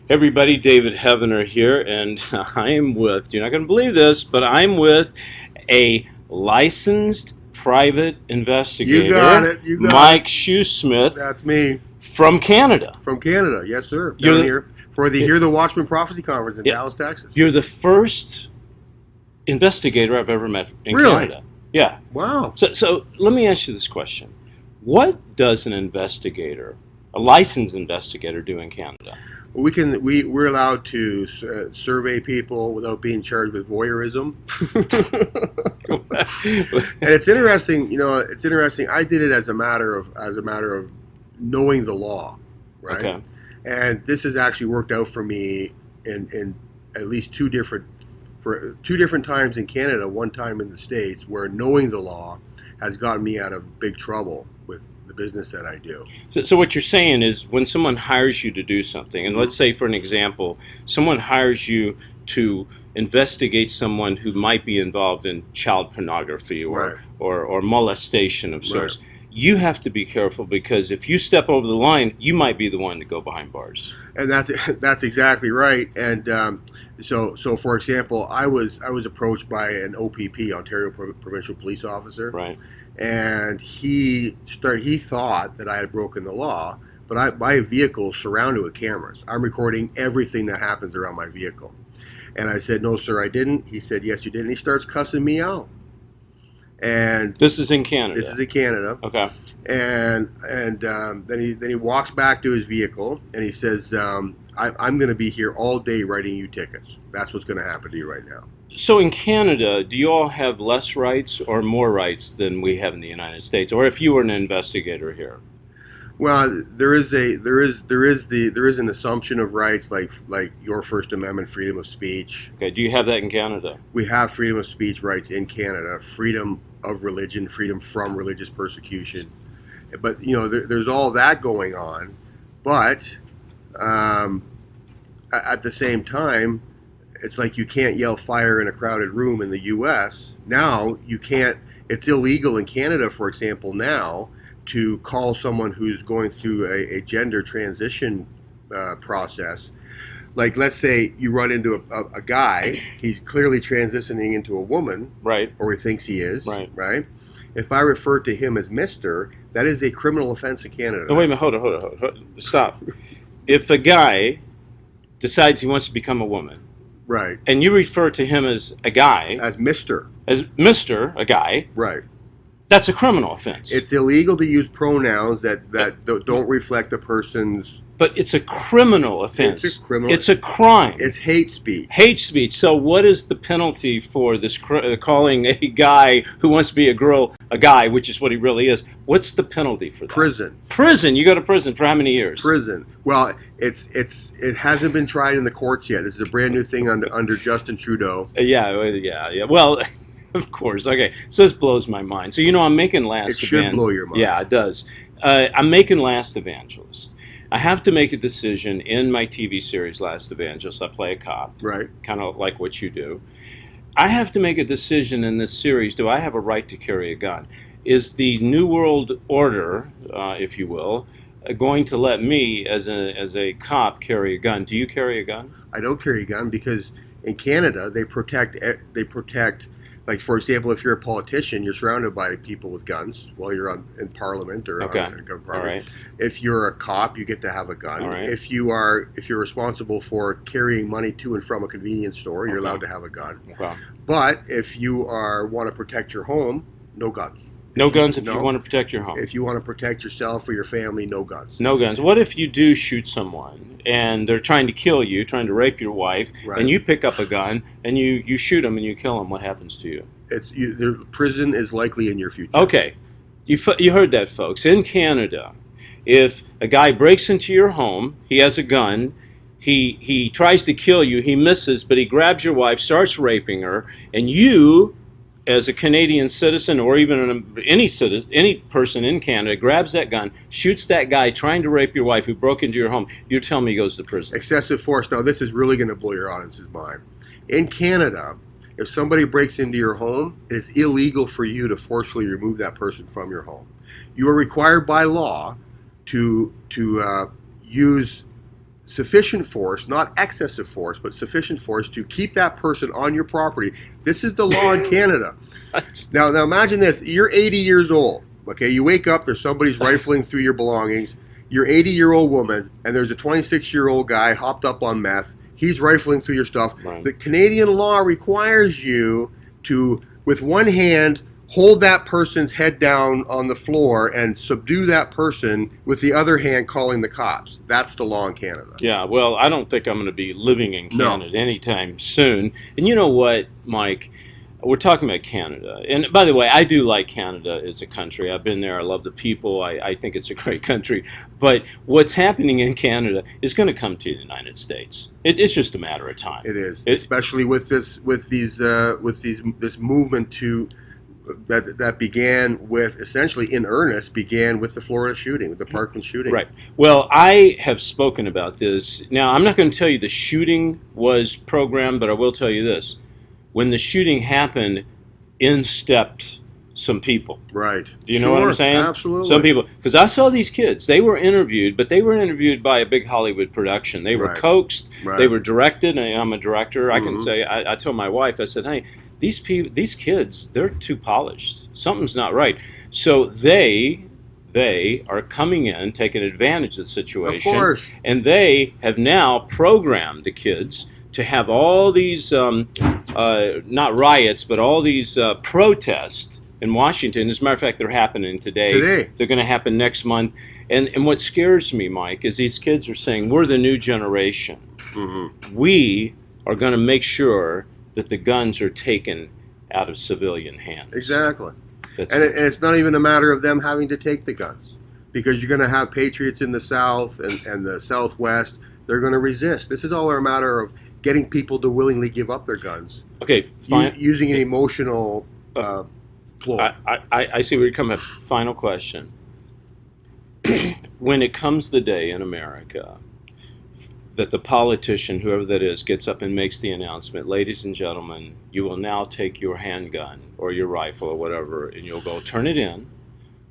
Everybody, David Heavener here, and I am with, you're not going to believe this, but I'm with a licensed private investigator. You got it. You got Mike it. Shoesmith. That's me. From Canada. From Canada, yes, sir. Down here for the Hear the Watchman Prophecy Conference in Dallas, Texas. You're the first investigator I've ever met in Canada. Yeah. Wow. So let me ask you this question. What does an investigator, a licensed investigator, do in Canada? We're allowed to survey people without being charged with voyeurism. And it's interesting, it's interesting. I did it as a matter of knowing the law, right? Okay. And this has actually worked out for me in at least two different times in Canada, one time in the States, where knowing the law has gotten me out of big trouble with the business that I do. So what you're saying is when someone hires you to do something, and let's say for an example, someone hires you to investigate someone who might be involved in child pornography or molestation of sorts, you have to be careful, because if you step over the line, you might be the one to go behind bars. And that's exactly right. And so for example, I was approached by an OPP, Ontario Provincial Police Officer, right? And he thought that I had broken the law, but my vehicle is surrounded with cameras. I'm recording everything that happens around my vehicle. And I said, "No, sir, I didn't." He said, "Yes, you did." And he starts cussing me out. And this is in Canada. This is in Canada. Okay. And then he walks back to his vehicle and he says, I'm going to be here all day writing you tickets. That's what's going to happen to you right now. So in Canada, do you all have less rights or more rights than we have in the United States? Or if you were an investigator here? Well, there is an assumption of rights like your First Amendment, freedom of speech. Okay. Do you have that in Canada? We have freedom of speech rights in Canada, freedom of religion, freedom from religious persecution. But there's all that going on. But at the same time, it's like you can't yell fire in a crowded room in the U.S. Now you can't. It's illegal in Canada, for example, now to call someone who's going through a gender transition process. Like, let's say you run into a guy, he's clearly transitioning into a woman, right? Or he thinks he is, right? If I refer to him as Mr., that is a criminal offense in Canada. No, wait a minute, hold on. Stop. If a guy decides he wants to become a woman, right, and you refer to him as a guy, as Mr., a guy, right, that's a criminal offense. It's illegal to use pronouns that don't reflect the person's. But it's a criminal offense. It's a criminal. It's a crime. It's hate speech. Hate speech. So what is the penalty for this calling a guy who wants to be a girl a guy, which is what he really is? What's the penalty for that? Prison. Prison. You go to prison for how many years? Prison. Well, it hasn't been tried in the courts yet. This is a brand new thing under Justin Trudeau. Yeah. Well, of course. Okay. So this blows my mind. So I'm making Last Evangelist. It should blow your mind. Yeah, it does. I'm making Last Evangelist. I have to make a decision in my TV series, Last Evangelist. I play a cop. Right. Kind of like what you do. I have to make a decision in this series. Do I have a right to carry a gun? Is the New World Order, if you will, going to let me, as a cop, carry a gun? Do you carry a gun? I don't carry a gun because in Canada they protect. Like, for example, if you're a politician, you're surrounded by people with guns while you're in Parliament or okay. on Parliament. All right. If you're a cop, you get to have a gun. All right. If you're responsible for carrying money to and from a convenience store, you're okay. allowed to have a gun. Okay. But if you want to protect your home, no guns. No guns if you want to protect your home. If you want to protect yourself or your family, no guns. No guns. What if you do shoot someone and they're trying to kill you, trying to rape your wife, right. and you pick up a gun and you shoot them and you kill them? What happens to you? The prison is likely in your future. Okay. You heard that, folks. In Canada, if a guy breaks into your home, he has a gun, he tries to kill you, he misses, but he grabs your wife, starts raping her, and you, as a Canadian citizen or even any person in Canada, grabs that gun, shoots that guy trying to rape your wife who broke into your home, you're telling me he goes to prison. Excessive force. Now, this is really going to blow your audience's mind. In Canada, if somebody breaks into your home, it is illegal for you to forcefully remove that person from your home. You are required by law to use sufficient force, not excessive force, but sufficient force to keep that person on your property. This is the law in Canada. Now imagine this. You're 80 years old. Okay, you wake up, there's somebody's rifling through your belongings. You're 80-year-old woman, and there's a 26-year-old guy hopped up on meth. He's rifling through your stuff. Right. The Canadian law requires you to, with one hand, hold that person's head down on the floor and subdue that person with the other hand calling the cops. That's the law in Canada. Yeah, well, I don't think I'm going to be living in Canada anytime soon. And you know what, Mike? We're talking about Canada. And by the way, I do like Canada as a country. I've been there. I love the people. I think it's a great country. But what's happening in Canada is going to come to the United States. It's just a matter of time. It is, especially with this movement to that began with, essentially in earnest, began with the Florida shooting, with the Parkland shooting. Right. Well, I have spoken about this. Now, I'm not going to tell you the shooting was programmed, but I will tell you this. When the shooting happened, in stepped some people. Right. Do you know what I'm saying? Absolutely. Some people. Because I saw these kids. They were interviewed, but they were interviewed by a big Hollywood production. They were coaxed. Right. They were directed. And I'm a director. I can say, I told my wife, I said, hey, these kids, they're too polished. Something's not right. So they are coming in, taking advantage of the situation. Of course. And they have now programmed the kids to have all these, not riots, but all these protests in Washington. As a matter of fact, they're happening today. They're going to happen next month. And what scares me, Mike, is these kids are saying, we're the new generation. Mm-hmm. We are going to make sure that the guns are taken out of civilian hands. Exactly. And it's not even a matter of them having to take the guns, because you're going to have patriots in the South and the Southwest. They're going to resist. This is all a matter of getting people to willingly give up their guns. Okay, fine. Using an emotional ploy. I see where you're coming from. Final question. When it comes the day in America that the politician, whoever that is, gets up and makes the announcement, ladies and gentlemen, you will now take your handgun or your rifle or whatever, and you'll go turn it in,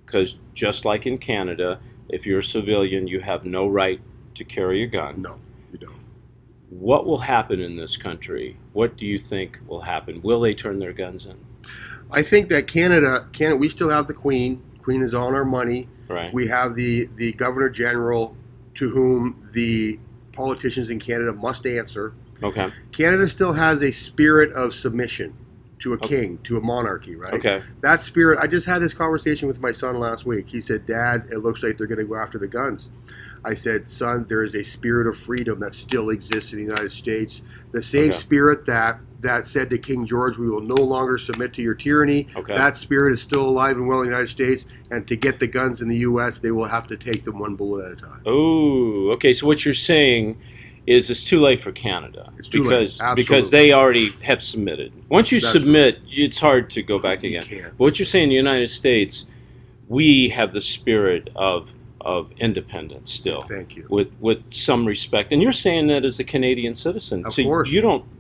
because just like in Canada, if you're a civilian, you have no right to carry a gun. No, you don't. What will happen in this country? What do you think will happen? Will they turn their guns in? I think that Canada, we still have the Queen. Queen is on our money. Right. We have the Governor General, to whom the politicians in Canada must answer. Okay. Canada still has a spirit of submission to a king, to a monarchy, right? Okay. That spirit, I just had this conversation with my son last week. He said, Dad, it looks like they're going to go after the guns. I said, son, there is a spirit of freedom that still exists in the United States. The same spirit that said to King George, we will no longer submit to your tyranny. Okay. That spirit is still alive and well in the United States. And to get the guns in the U.S., they will have to take them one bullet at a time. Oh, okay. So what you're saying is it's too late for Canada. It's too late. Because they already have submitted. Once you submit, it's hard to go back again. You can't. But what you're saying in the United States, we have the spirit of independence still. Thank you. With some respect. And you're saying that as a Canadian citizen. Of so course.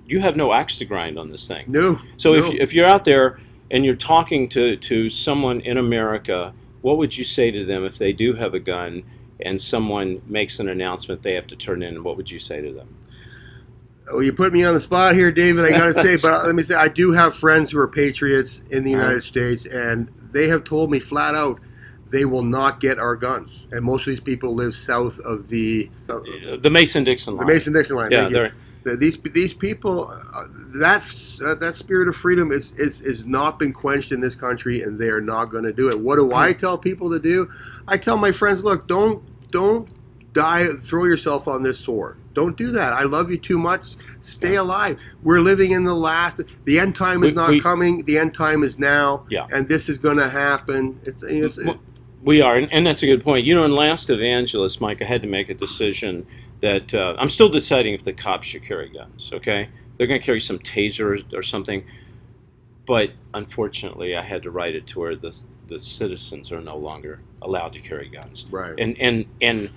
You have no axe to grind on this thing. No. So if you're out there and you're talking to someone in America, what would you say to them if they do have a gun and someone makes an announcement they have to turn in? What would you say to them? Well, you put me on the spot here, David, I got to say, but let me say, I do have friends who are patriots in the United States, and they have told me flat out, they will not get our guns. And most of these people live south of the Mason-Dixon line. The Mason-Dixon line. Yeah, these people, that spirit of freedom is not been quenched in this country, and they are not going to do it. What do I tell people to do? I tell my friends, look, don't die, throw yourself on this sword. Don't do that. I love you too much. Stay alive. We're living in the end time is not coming. The end time is now. Yeah. And this is going to happen. We are, and that's a good point. In Last Evangelist, Mike, I had to make a decision that I'm still deciding if the cops should carry guns, okay? They're going to carry some taser or something, but unfortunately I had to write it to where the citizens are no longer allowed to carry guns. Right. And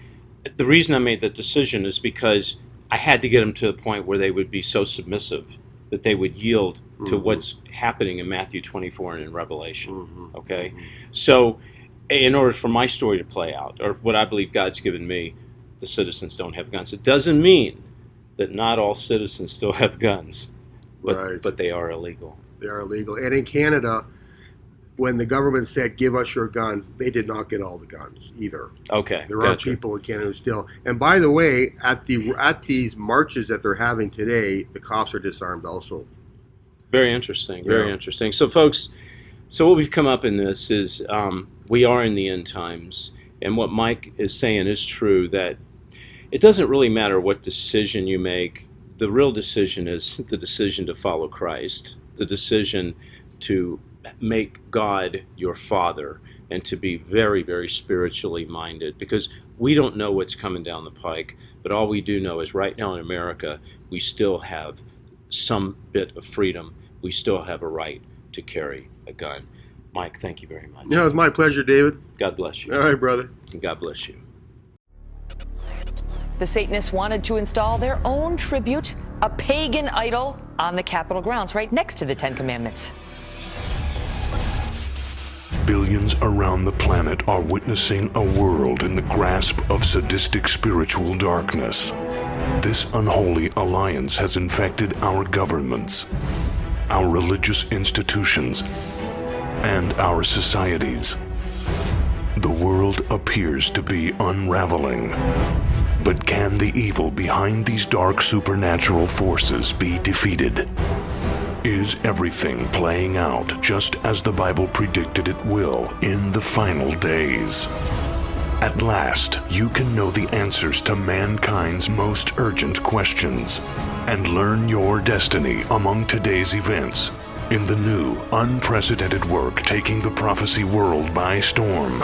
the reason I made that decision is because I had to get them to the point where they would be so submissive that they would yield to what's happening in Matthew 24 and in Revelation, okay? So in order for my story to play out, or what I believe God's given me, the citizens don't have guns. It doesn't mean that not all citizens still have guns, but they are illegal. They are illegal. And in Canada, when the government said, give us your guns, they did not get all the guns either. Okay. There are people in Canada who still. And by the way, at these marches that they're having today, the cops are disarmed also. Very interesting. Very interesting. So, folks, what we've come up in this is we are in the end times. And what Mike is saying is true, that it doesn't really matter what decision you make. The real decision is the decision to follow Christ, the decision to make God your Father, and to be very, very spiritually minded, because we don't know what's coming down the pike, but all we do know is right now in America, we still have some bit of freedom. We still have a right to carry a gun. Mike, thank you very much. Yeah, it was my pleasure, David. God bless you. All right, brother. And God bless you. The Satanists wanted to install their own tribute, a pagan idol, on the Capitol grounds right next to the Ten Commandments. Billions around the planet are witnessing a world in the grasp of sadistic spiritual darkness. This unholy alliance has infected our governments, our religious institutions, and our societies. The world appears to be unraveling. But can the evil behind these dark supernatural forces be defeated? Is everything playing out just as the Bible predicted it will in the final days? At last, you can know the answers to mankind's most urgent questions and learn your destiny among today's events in the new, unprecedented work taking the prophecy world by storm.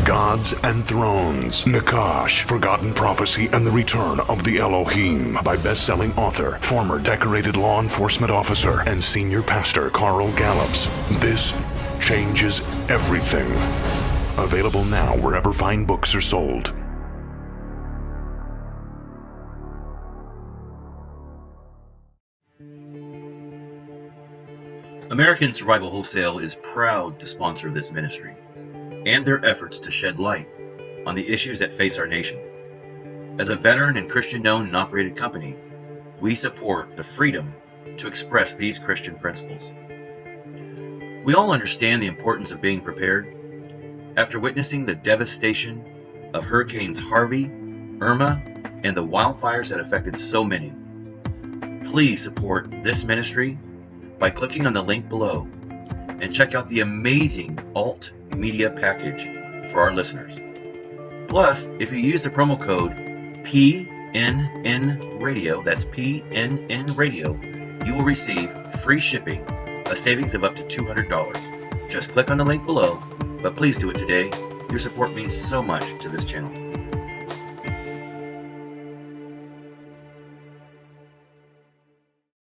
Gods and Thrones, Nakash, Forgotten Prophecy and the Return of the Elohim by best-selling author, former decorated law enforcement officer, and senior pastor Carl Gallups. This changes everything. Available now wherever fine books are sold. American Survival Wholesale is proud to sponsor this ministry and their efforts to shed light on the issues that face our nation. As a veteran and Christian-owned and operated company, we support the freedom to express these Christian principles. We all understand the importance of being prepared. After witnessing the devastation of Hurricanes Harvey, Irma, and the wildfires that affected so many, please support this ministry by clicking on the link below and check out the amazing alt media package for our listeners. Plus, if you use the promo code PNN Radio, that's PNN Radio, you will receive free shipping, a savings of up to $200. Just click on the link below, but please do it today. Your support means so much to this channel.